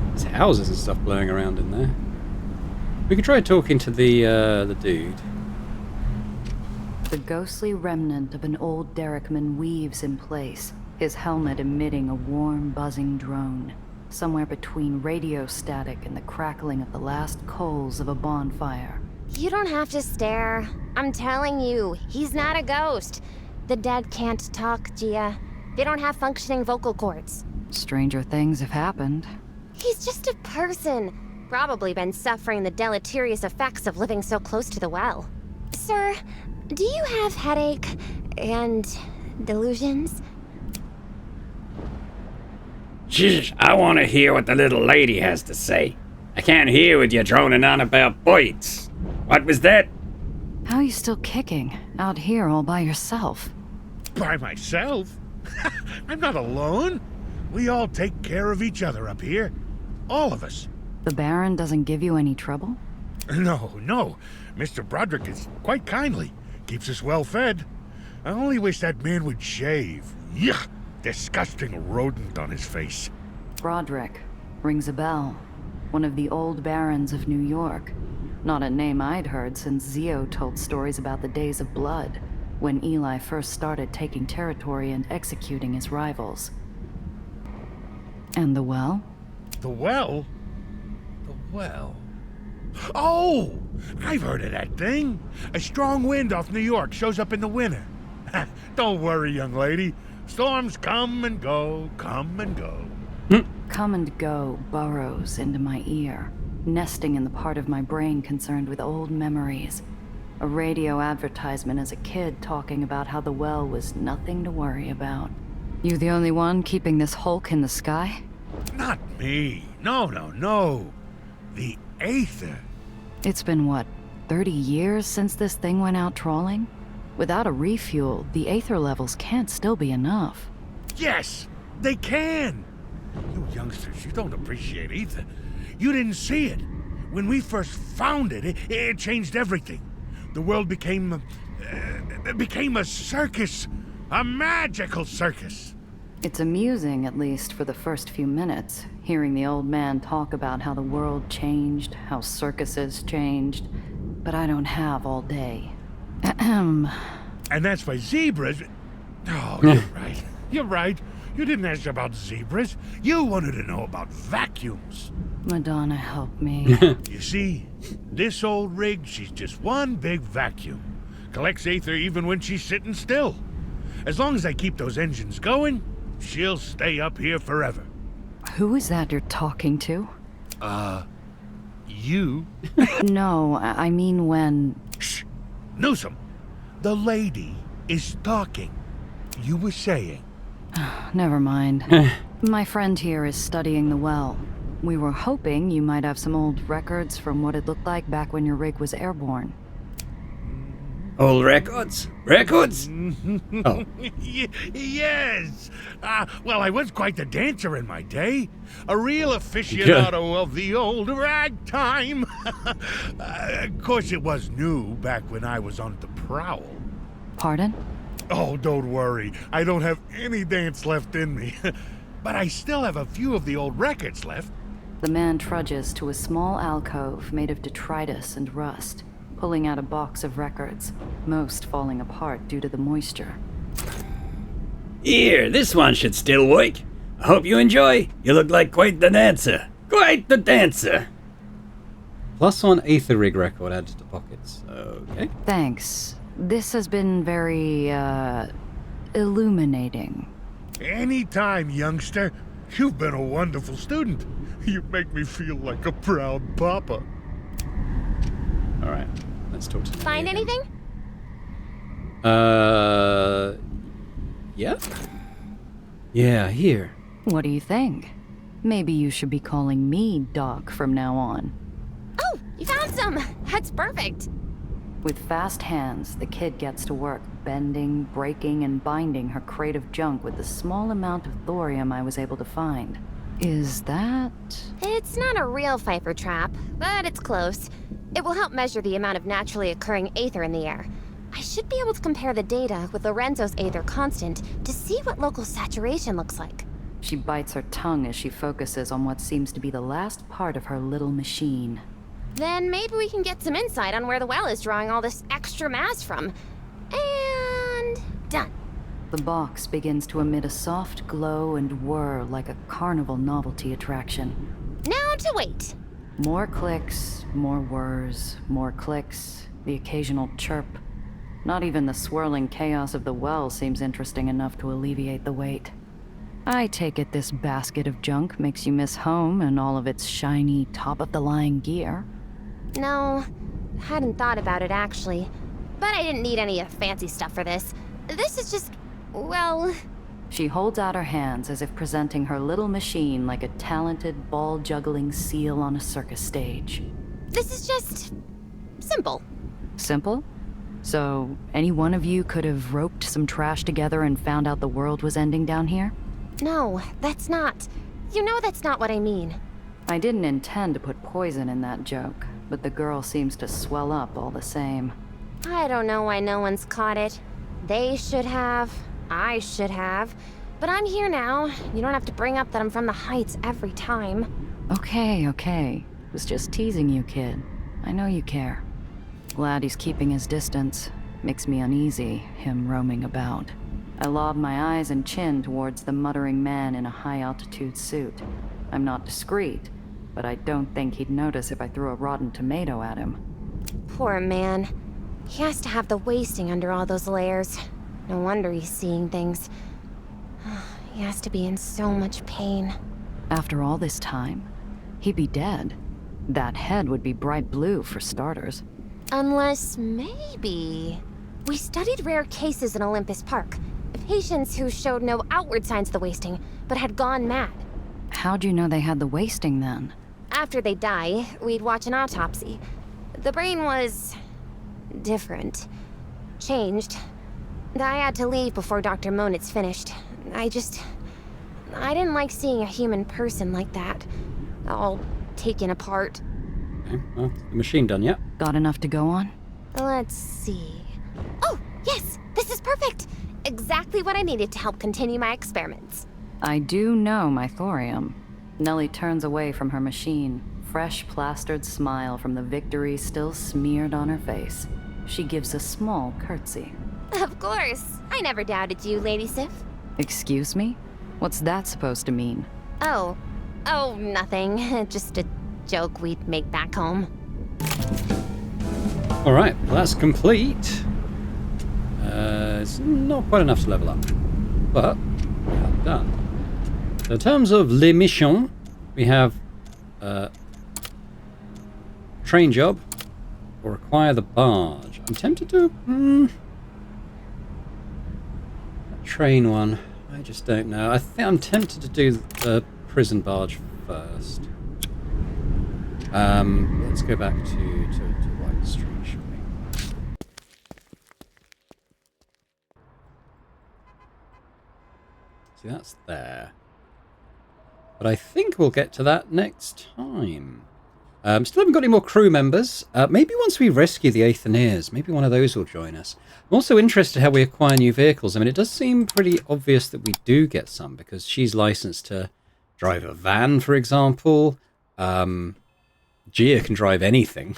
There's houses and stuff blowing around in there. We could try talking to the dude. The ghostly remnant of an old derrickman weaves in place, his helmet emitting a warm, buzzing drone, somewhere between radio static and the crackling of the last coals of a bonfire. You don't have to stare. I'm telling you, he's not a ghost. The dead can't talk, Gia. They don't have functioning vocal cords. Stranger things have happened. He's just a person. Probably been suffering the deleterious effects of living so close to the well. Sir, do you have headache and delusions? Shh, I want to hear what the little lady has to say. I can't hear what you're droning on about bites. What was that? How are you still kicking, out here all by yourself? By myself? I'm not alone. We all take care of each other up here. All of us. The Baron doesn't give you any trouble? No. Mr. Broderick is quite kindly. Keeps us well fed. I only wish that man would shave. Yuck! Disgusting rodent on his face. Broderick. Rings a bell. One of the old barons of New York. Not a name I'd heard since Zio told stories about the days of blood, when Eli first started taking territory and executing his rivals. And the well? The well? The well? Oh! I've heard of that thing. A strong wind off New York shows up in the winter. Don't worry, young lady. Storms come and go, come and go. Come and go burrows into my ear, nesting in the part of my brain concerned with old memories. A radio advertisement as a kid talking about how the well was nothing to worry about. You the only one keeping this hulk in the sky? Not me. No. The Aether. It's been, what, 30 years since this thing went out trawling? Without a refuel, the Aether levels can't still be enough. Yes, they can. You youngsters, you don't appreciate Aether. You didn't see it. When we first found it, it changed everything. The world became a circus. A magical circus. It's amusing, at least for the first few minutes, hearing the old man talk about how the world changed, how circuses changed, but I don't have all day. And that's why zebras... Oh, You're right. You didn't ask about zebras. You wanted to know about vacuums. Madonna, help me. You see, this old rig, she's just one big vacuum. Collects Aether even when she's sitting still. As long as I keep those engines going, she'll stay up here forever. Who is that you're talking to? You? No, I mean when... Shh! Newsom, the lady is talking. You were saying... Never mind. My friend here is studying the well. We were hoping you might have some old records from what it looked like back when your rig was airborne. Old records? Records? Oh. Yes. Well, I was quite the dancer in my day. A real aficionado of the old ragtime. Of course, it was new back when I was on the prowl. Pardon? Oh, don't worry. I don't have any dance left in me. But I still have a few of the old records left. The man trudges to a small alcove made of detritus and rust, pulling out a box of records, most falling apart due to the moisture. Here, this one should still work. I hope you enjoy. You look like quite the dancer. Quite the dancer. +1 Aether rig record added to pockets. Okay. Thanks. This has been very, illuminating. Anytime, youngster. You've been a wonderful student. You make me feel like a proud papa. Alright, let's talk to Find anything? Yeah? Yeah, here. What do you think? Maybe you should be calling me Doc from now on. Oh, you found some! That's perfect! With fast hands, the kid gets to work, bending, breaking, and binding her crate of junk with the small amount of thorium I was able to find. Is that... It's not a real Pfeiffer trap, but it's close. It will help measure the amount of naturally occurring Aether in the air. I should be able to compare the data with Lorenzo's Aether constant to see what local saturation looks like. She bites her tongue as she focuses on what seems to be the last part of her little machine. Then maybe we can get some insight on where the well is drawing all this extra mass from. And... done. The box begins to emit a soft glow and whir like a carnival novelty attraction. Now to wait. More clicks, more whirs, more clicks, the occasional chirp. Not even the swirling chaos of the well seems interesting enough to alleviate the wait. I take it this basket of junk makes you miss home and all of its shiny, top-of-the-line gear. No, hadn't thought about it actually. But I didn't need any fancy stuff for this. This is just, well... She holds out her hands as if presenting her little machine like a talented, ball-juggling seal on a circus stage. This is just... simple. Simple? So, any one of you could have roped some trash together and found out the world was ending down here? No, that's not. You know that's not what I mean. I didn't intend to put poison in that joke, but the girl seems to swell up all the same. I don't know why no one's caught it. They should have. I should have. But I'm here now. You don't have to bring up that I'm from the Heights every time. Okay. Was just teasing you, kid. I know you care. Glad he's keeping his distance. Makes me uneasy, him roaming about. I lob my eyes and chin towards the muttering man in a high-altitude suit. I'm not discreet, but I don't think he'd notice if I threw a rotten tomato at him. Poor man. He has to have the wasting under all those layers. No wonder he's seeing things. He has to be in so much pain. After all this time, he'd be dead. That head would be bright blue, for starters. Unless, maybe... We studied rare cases in Olympus Park. Patients who showed no outward signs of the wasting, but had gone mad. How'd you know they had the wasting, then? After they die, we'd watch an autopsy. The brain was... different. Changed. I had to leave before Dr. Monitz finished. I didn't like seeing a human person like that. All taken apart. Okay, well, the machine done yet? Got enough to go on? Let's see... Oh, yes! This is perfect! Exactly what I needed to help continue my experiments. I do know my thorium. Nellie turns away from her machine, fresh plastered smile from the victory still smeared on her face. She gives a small curtsy. Of course. I never doubted you, Lady Sif. Excuse me? What's that supposed to mean? Oh, nothing. Just a joke we'd make back home. Alright, well, that's complete. It's not quite enough to level up, but we are done. So in terms of les missions, we have train job or acquire the barge. I'm tempted to train one. I just don't know. I think I'm tempted to do the prison barge first. Let's go back to White Street, shall we? See, that's there. But I think we'll get to that next time. Still haven't got any more crew members. Maybe once we rescue the Aetherians, maybe one of those will join us. I'm also interested how we acquire new vehicles. I mean, it does seem pretty obvious that we do get some, because she's licensed to drive a van, for example. Gia can drive anything.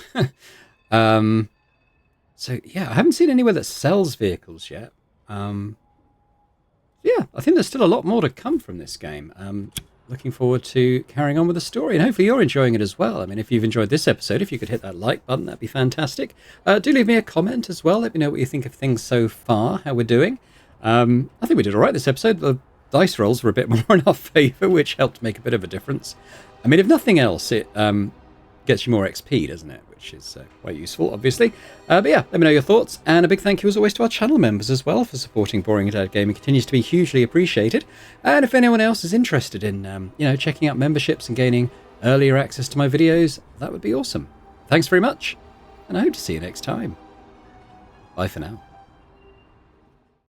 So, yeah, I haven't seen anywhere that sells vehicles yet. Yeah, I think there's still a lot more to come from this game. Looking forward to carrying on with the story, and hopefully you're enjoying it as well. I mean, if you've enjoyed this episode, if you could hit that like button, that'd be fantastic. Do leave me a comment as well. Let me know what you think of things so far, how we're doing. I think we did all right this episode. The dice rolls were a bit more in our favour, which helped make a bit of a difference. I mean, if nothing else, it gets you more XP, doesn't it? Which is quite useful, obviously. But yeah, let me know your thoughts, and a big thank you as always to our channel members as well for supporting Boring Dad Gaming. Continues to be hugely appreciated. And if anyone else is interested in, checking out memberships and gaining earlier access to my videos, that would be awesome. Thanks very much, and I hope to see you next time. Bye for now.